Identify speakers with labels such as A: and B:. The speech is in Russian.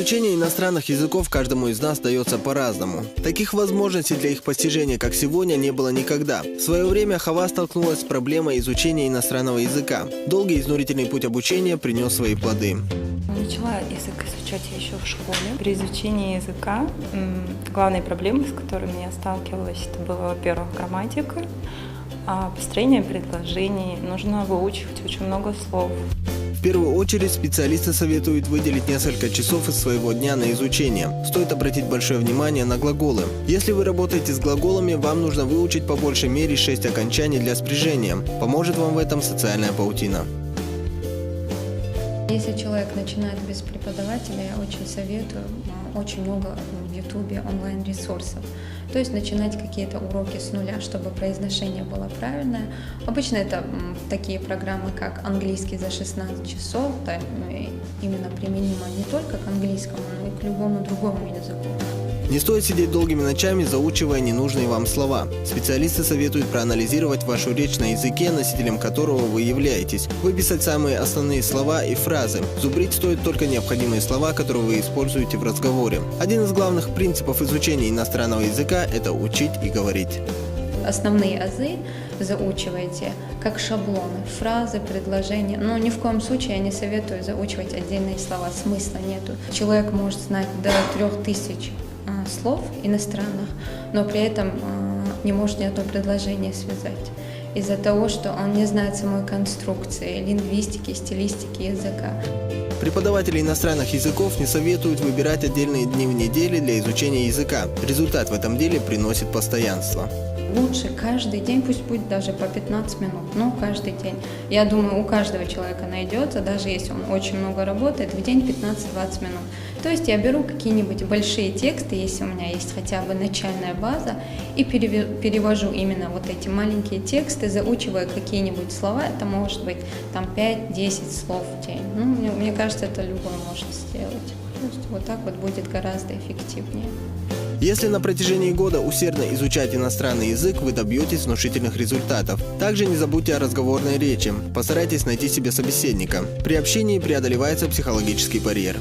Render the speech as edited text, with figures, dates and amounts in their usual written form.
A: Изучение иностранных языков каждому из нас дается по-разному. Таких возможностей для их постижения, как сегодня, не было никогда. В свое время Хава столкнулась с проблемой изучения иностранного языка. Долгий изнурительный путь обучения принес свои плоды.
B: Начала язык изучать я еще в школе. При изучении языка главной проблемой, с которыми я сталкивалась, это было, во-первых, грамматика, а построение предложений. Нужно выучивать очень много слов.
A: В первую очередь специалисты советуют выделить несколько часов из своего дня на изучение. Стоит обратить большое внимание на глаголы. Если вы работаете с глаголами, вам нужно выучить по большей мере 6 окончаний для спряжения. Поможет вам в этом социальная паутина.
C: Если человек начинает без преподавателя, я очень советую, очень много в Ютубе онлайн-ресурсов. То есть начинать какие-то уроки с нуля, чтобы произношение было правильное. Обычно это такие программы, как «Английский за 16 часов», да, именно применимо не только к английскому, но и к любому другому языку.
A: Не стоит сидеть долгими ночами, заучивая ненужные вам слова. Специалисты советуют проанализировать вашу речь на языке, носителем которого вы являетесь, выписать самые основные слова и фразы. Зубрить стоит только необходимые слова, которые вы используете в разговоре. Один из главных принципов изучения иностранного языка – это учить и говорить.
C: Основные азы заучивайте как шаблоны, фразы, предложения. Но ни в коем случае я не советую заучивать отдельные слова, смысла нету. Человек может знать до 3000 слов иностранных, но при этом не может ни одно предложение связать. Из-за того, что он не знает самой конструкции, лингвистики, стилистики языка.
A: Преподаватели иностранных языков не советуют выбирать отдельные дни в неделе для изучения языка. Результат в этом деле приносит постоянство.
C: Лучше каждый день, пусть будет даже по 15 минут, но каждый день. Я думаю, у каждого человека найдется, даже если он очень много работает, в день 15-20 минут. То есть я беру какие-нибудь большие тексты, если у меня есть хотя бы начальная база, и перевожу именно вот эти маленькие тексты, заучивая какие-нибудь слова. Это может быть там 5-10 слов в день. Ну, мне кажется, это любой может сделать. То есть вот так вот будет гораздо эффективнее.
A: Если на протяжении года усердно изучать иностранный язык, вы добьетесь внушительных результатов. Также не забудьте о разговорной речи. Постарайтесь найти себе собеседника. При общении преодолевается психологический барьер.